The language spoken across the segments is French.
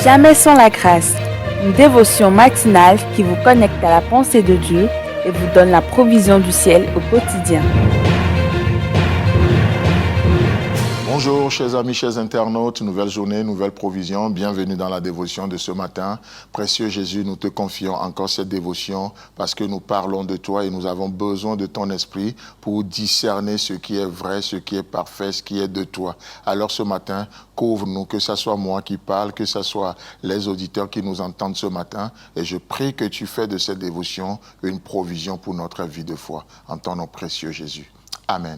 Jamais sans la grâce, une dévotion matinale qui vous connecte à la pensée de Dieu et vous donne la provision du ciel au quotidien. Bonjour chers amis, chers internautes, nouvelle journée, nouvelle provision, bienvenue dans la dévotion de ce matin. Précieux Jésus, nous te confions encore cette dévotion parce que nous parlons de toi et nous avons besoin de ton esprit pour discerner ce qui est vrai, ce qui est parfait, ce qui est de toi. Alors ce matin, couvre-nous, que ce soit moi qui parle, que ce soit les auditeurs qui nous entendent ce matin et je prie que tu fais de cette dévotion une provision pour notre vie de foi. En ton nom précieux Jésus. Amen.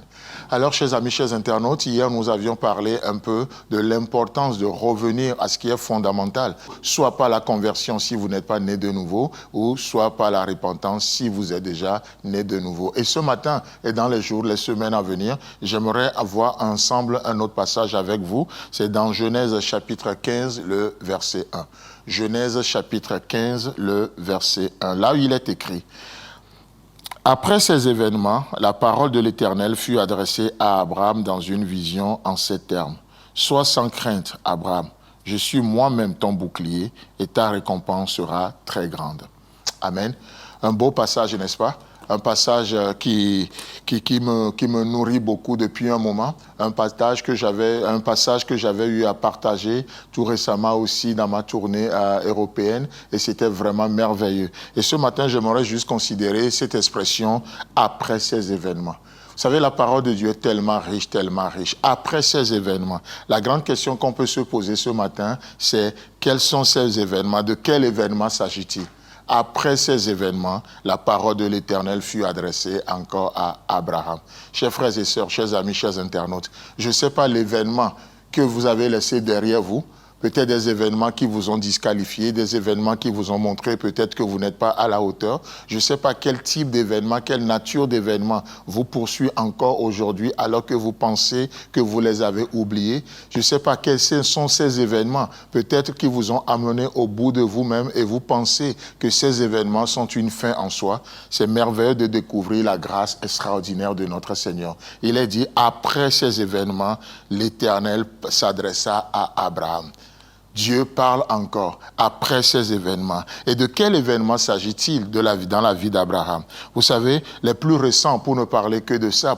Alors, chers amis, chers internautes, hier, nous avions parlé un peu de l'importance de revenir à ce qui est fondamental, soit par la conversion si vous n'êtes pas né de nouveau, ou soit par la repentance si vous êtes déjà né de nouveau. Et ce matin, et dans les jours, les semaines à venir, j'aimerais avoir ensemble un autre passage avec vous. C'est dans Genèse chapitre 15, le verset 1. Genèse chapitre 15, le verset 1. Là où il est écrit: après ces événements, la parole de l'Éternel fut adressée à Abraham dans une vision en ces termes. Sois sans crainte, Abraham, je suis moi-même ton bouclier et ta récompense sera très grande. Amen. Un beau passage, n'est-ce pas? Un passage qui me nourrit beaucoup depuis un moment, un passage que j'avais eu à partager tout récemment aussi dans ma tournée européenne et c'était vraiment merveilleux. Et ce matin, j'aimerais juste considérer cette expression « après ces événements ». Vous savez, la parole de Dieu est tellement riche, tellement riche. Après ces événements, la grande question qu'on peut se poser ce matin, c'est quels sont ces événements? De quel événement s'agit-il? Après ces événements, la parole de l'Éternel fut adressée encore à Abraham. Chers frères et sœurs, chers amis, chers internautes, je ne sais pas l'événement que vous avez laissé derrière vous, peut-être des événements qui vous ont disqualifié, des événements qui vous ont montré peut-être que vous n'êtes pas à la hauteur. Je ne sais pas quel type d'événement, quelle nature d'événement vous poursuit encore aujourd'hui alors que vous pensez que vous les avez oubliés. Je ne sais pas quels sont ces événements, peut-être qui vous ont amené au bout de vous-même et vous pensez que ces événements sont une fin en soi. C'est merveilleux de découvrir la grâce extraordinaire de notre Seigneur. Il est dit, après ces événements, l'Éternel s'adressa à Abraham. Dieu parle encore après ces événements. Et de quel événement s'agit-il dans la vie d'Abraham? Vous savez, les plus récents, pour ne parler que de ça,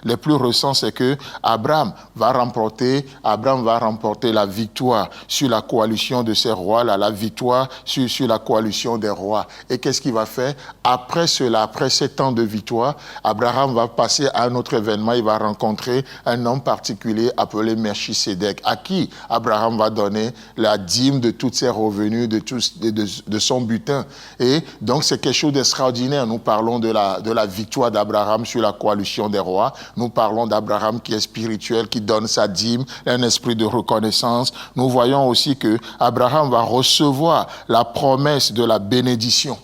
les plus récents, c'est que Abraham va remporter la victoire sur la coalition de ces rois, la victoire sur la coalition des rois. Et qu'est-ce qu'il va faire? Après cela, après 7 ans de victoire, Abraham va passer à un autre événement. Il va rencontrer un homme particulier appelé Melchisédek, à qui Abraham va donner la dîme de tous ses revenus, de son butin. Et donc c'est quelque chose d'extraordinaire. Nous parlons de la victoire d'Abraham sur la coalition des rois. Nous parlons d'Abraham qui est spirituel, qui donne sa dîme, un esprit de reconnaissance. Nous voyons aussi que Abraham va recevoir la promesse de la bénédiction.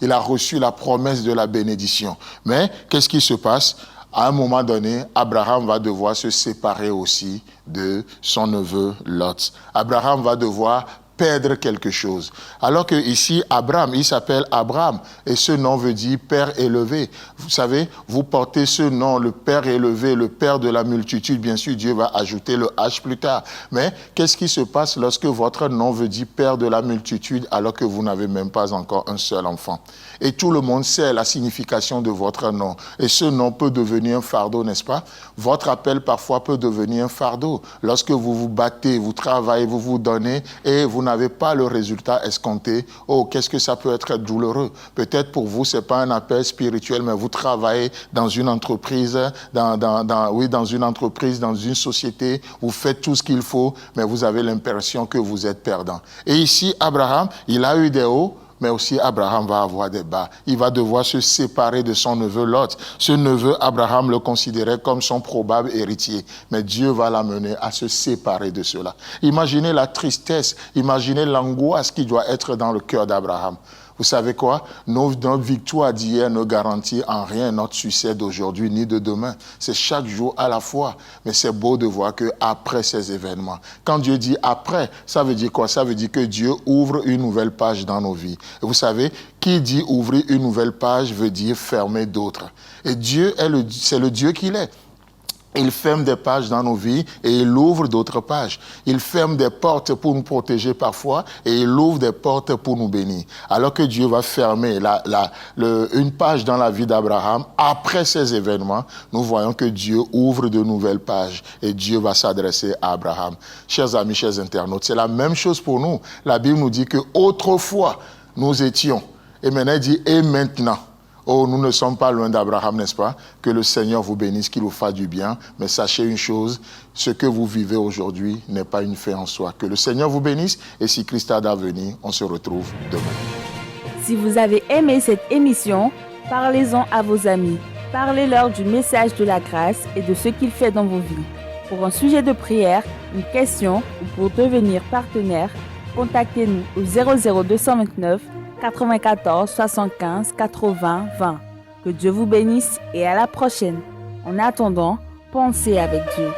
Il a reçu la promesse de la bénédiction. Mais qu'est-ce qui se passe? À un moment donné, Abraham va devoir se séparer aussi de son neveu Lot. Abraham va devoir perdre quelque chose. Alors que ici, Abraham, il s'appelle Abraham et ce nom veut dire Père élevé. Vous savez, vous portez ce nom, le Père élevé, le Père de la multitude. Bien sûr, Dieu va ajouter le H plus tard. Mais qu'est-ce qui se passe lorsque votre nom veut dire Père de la multitude alors que vous n'avez même pas encore un seul enfant? Et tout le monde sait la signification de votre nom. Et ce nom peut devenir un fardeau, n'est-ce pas? Votre appel parfois peut devenir un fardeau. Lorsque vous vous battez, vous travaillez, vous vous donnez et vous n'avez pas le résultat escompté. Oh, qu'est-ce que ça peut être douloureux. Peut-être pour vous, ce n'est pas un appel spirituel, mais vous travaillez dans une entreprise, dans une société, vous faites tout ce qu'il faut, mais vous avez l'impression que vous êtes perdant. Et ici, Abraham, il a eu des hauts, mais aussi Abraham va avoir des bas. Il va devoir se séparer de son neveu Lot. Ce neveu, Abraham le considérait comme son probable héritier. Mais Dieu va l'amener à se séparer de cela. Imaginez la tristesse, imaginez l'angoisse qui doit être dans le cœur d'Abraham. Vous savez quoi? Notre victoire d'hier ne garantit en rien notre succès d'aujourd'hui ni de demain. C'est chaque jour à la fois. Mais c'est beau de voir qu'après ces événements, quand Dieu dit après, ça veut dire quoi? Ça veut dire que Dieu ouvre une nouvelle page dans nos vies. Et vous savez, qui dit ouvrir une nouvelle page veut dire fermer d'autres. Et Dieu, c'est le Dieu qu'il est. Il ferme des pages dans nos vies et il ouvre d'autres pages. Il ferme des portes pour nous protéger parfois et il ouvre des portes pour nous bénir. Alors que Dieu va fermer une page dans la vie d'Abraham, après ces événements, nous voyons que Dieu ouvre de nouvelles pages et Dieu va s'adresser à Abraham. Chers amis, chers internautes, c'est la même chose pour nous. La Bible nous dit qu'autrefois, nous étions, et maintenant il dit, et maintenant. Oh, nous ne sommes pas loin d'Abraham, n'est-ce pas? Que le Seigneur vous bénisse, qu'il vous fasse du bien. Mais sachez une chose, ce que vous vivez aujourd'hui n'est pas une fin en soi. Que le Seigneur vous bénisse et si Christ a d'avenir, on se retrouve demain. Si vous avez aimé cette émission, parlez-en à vos amis. Parlez-leur du message de la grâce et de ce qu'il fait dans vos vies. Pour un sujet de prière, une question ou pour devenir partenaire, contactez-nous au 00229 94 75 80 20. Que Dieu vous bénisse et à la prochaine. En attendant, pensez avec Dieu.